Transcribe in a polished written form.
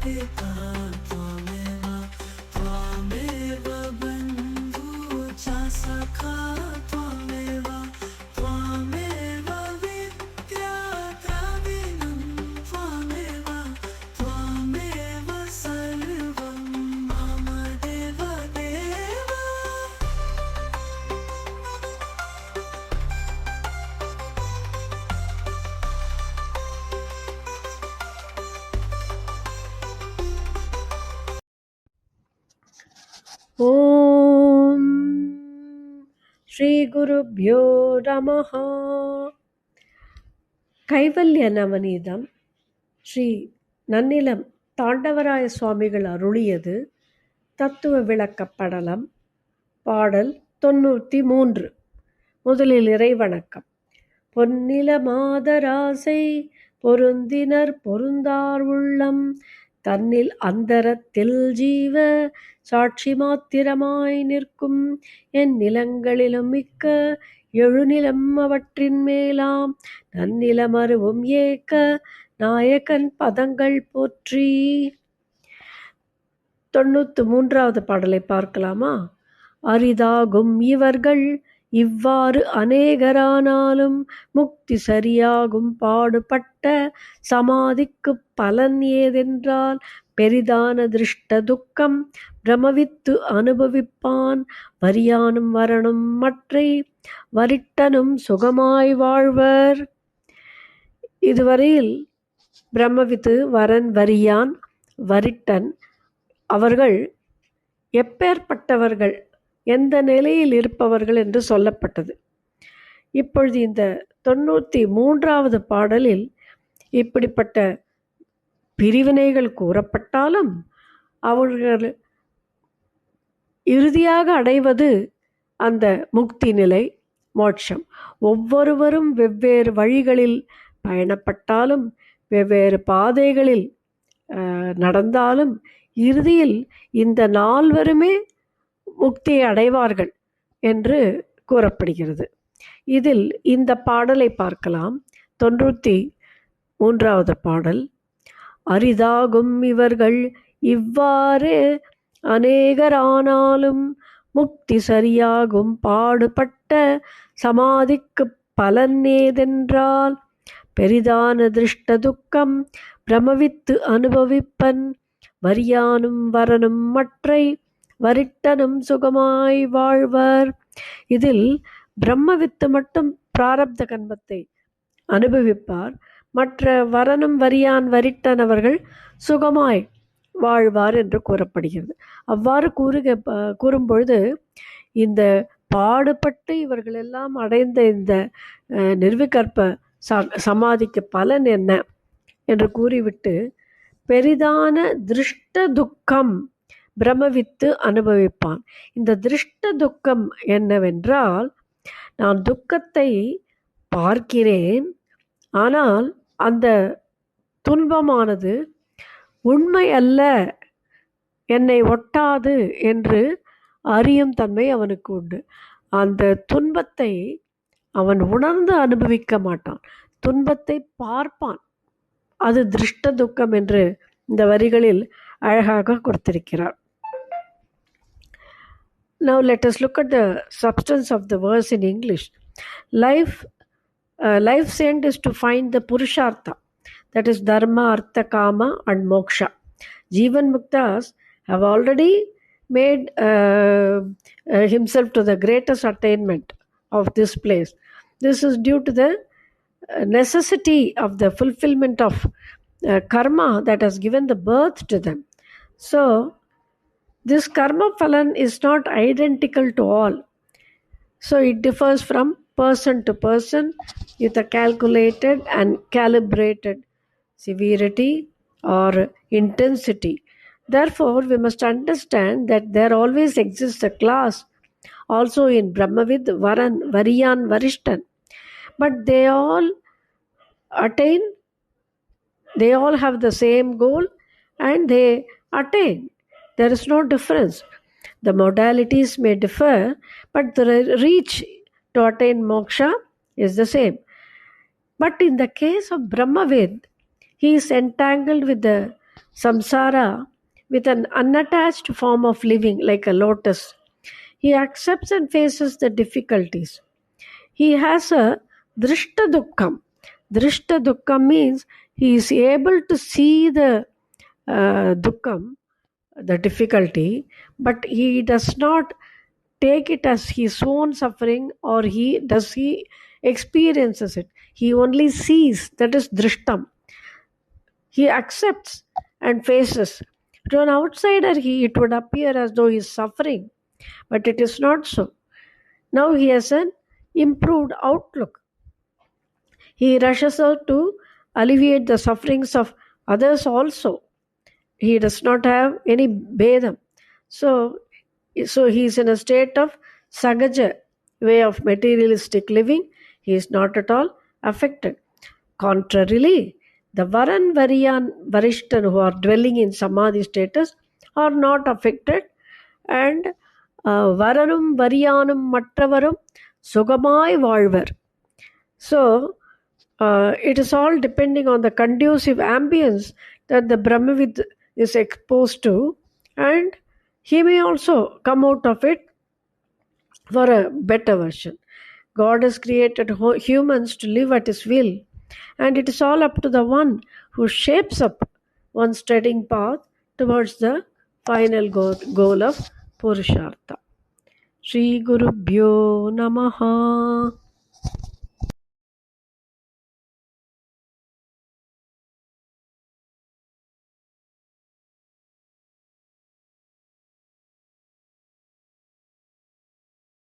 पिता त्वमेव त्वमेव बन्धु च सखा त्वमेव त्वमेव विद्या द्रविणं त्वमेव त्वमेव सर्वं मम देव देव. ஓம் ஸ்ரீ குருப்யோ நமஹ. கைவல்ய நவநீதம் ஸ்ரீ நன்னிலம் தாண்டவராய சுவாமிகள் அருளியது. தத்துவ விளக்கப்படலம். பாடல் 93. முதலில் இறைவணக்கம். பொன்னில மாதராசை பொருந்தினர் பொருந்தார் உள்ளம் தன்னில் அந்தரத்தில் ஜீவ சாட்சி மாத்திரமாய் நிற்கும் என் நிலங்களிலும் மிக்க எழுநிலம் அவற்றின் மேலாம் நன்னிலமருவும் ஏக்க நாயகன் பதங்கள் போற்றி. 93வது பாடலை பார்க்கலாமா? அரிதாகும் இவர்கள் இவ்வாறு அநேகரானாலும் முக்தி சரியாகும் பாடுபட்ட சமாதிக்குப் பலன் ஏதென்றால் பெரிதான திருஷ்ட துக்கம் பிரமவித்து அனுபவிப்பான் வரியானும் வரணும் மற்றை வரிட்டனும் சுகமாய் வாழ்வர். இதுவரையில் பிரம்மவித்து, வரன், வரியான், வரிட்டன் அவர்கள் எப்பேற்பட்டவர்கள், எந்த நிலையில் இருப்பவர்கள் என்று சொல்லப்பட்டது. இப்பொழுது இந்த 93வது பாடலில் இப்படிப்பட்ட பிரிவினைகள் கூறப்பட்டாலும் அவர்கள் இறுதியாக அடைவது அந்த முக்தி நிலை, மோட்சம். ஒவ்வொருவரும் வெவ்வேறு வழிகளில் பயணப்பட்டாலும் வெவ்வேறு பாதைகளில் நடந்தாலும் இறுதியில் இந்த நால்வருமே முக்தியை அடைவார்கள் என்று கூறப்படுகிறது. இதில் இந்த பாடலை பார்க்கலாம். 93வது பாடல். அரிதாகும் இவர்கள் இவ்வாறு அநேகரானாலும் முக்தி சரியாகும் பாடுபட்ட சமாதிக்கு பலன் ஏதென்றால் பெரிதான திருஷ்ட துக்கம் பிரமவித்து அனுபவிப்பன் வரியானும் வரனும் மற்றை வரிட்டனும் சுகமாய் வாழ்வர். இதில் பிரம்மவித்து மட்டும் பிராரப்த கர்மத்தை அனுபவிப்பார். மற்ற வரனும் வரியான் வரிட்டன் அவர்கள் சுகமாய் வாழ்வார் என்று கூறப்படுகிறது. அவ்வாறு கூறும்பொழுது இந்த பாடுபட்டு இவர்கள் எல்லாம் அடைந்த இந்த நிர்விகற்ப சமாதிக்கு பலன் என்ன என்று கூறிவிட்டு பெரிதான திருஷ்ட துக்கம் பிரமவித்து அனுபவிப்பான். இந்த திருஷ்ட துக்கம் என்னவென்றால், நான் துக்கத்தை பார்க்கிறேன், ஆனால் அந்த துன்பமானது உண்மை அல்ல, என்னை ஒட்டாது என்று அறியும் தன்மை அவனுக்கு உண்டு. அந்த துன்பத்தை அவன் உணர்ந்து அனுபவிக்க மாட்டான், துன்பத்தை பார்ப்பான். அது திருஷ்ட துக்கம் என்று இந்த வரிகளில் அழகாக கொடுத்திருக்கிறார். Now let us look at the substance of the verse in English. Life's end is to find the Purushartha, that is Dharma, Artha, Kama and Moksha. Jivan Muktas have already made himself to the greatest attainment of this place. This is due to the necessity of the fulfillment of karma that has given the birth to them. So this karma phalan is not identical to all. So it differs from person to person with a calculated and calibrated severity or intensity. Therefore, we must understand that there always exists a class also in Brahmavid, Varan, Variyan, Varishtan. But they all have the same goal and they attain. There is no difference. The modalities may differ, but the reach to attain moksha is the same. But in the case of Brahmavid, he is entangled with the samsara with an unattached form of living like a lotus. He accepts and faces the difficulties. He has a drishta dukkham. Drishta dukkham means he is able to see the dukkham, the difficulty, but he does not take it as his own suffering, or he experiences it. He only sees, that is drishtam. He accepts and faces. To an outsider, it would appear as though he is suffering, but it is not so. Now he has an improved outlook. He rushes out to alleviate the sufferings of others also. He does not have any bedam. So he is in a state of sagaja, way of materialistic living. He is not at all affected. Contrarily, the Varan Variyan Varishtan who are dwelling in Samadhi status are not affected, and Varanum Variyanum Matravarum Sugamai Valvar. So, it is all depending on the conducive ambience that the Brahmavid is exposed to, and he may also come out of it for a better version. God has created humans to live at His will, and it is all up to the one who shapes up one's treading path towards the final goal of Purushartha. Shri Gurubhyo Namaha.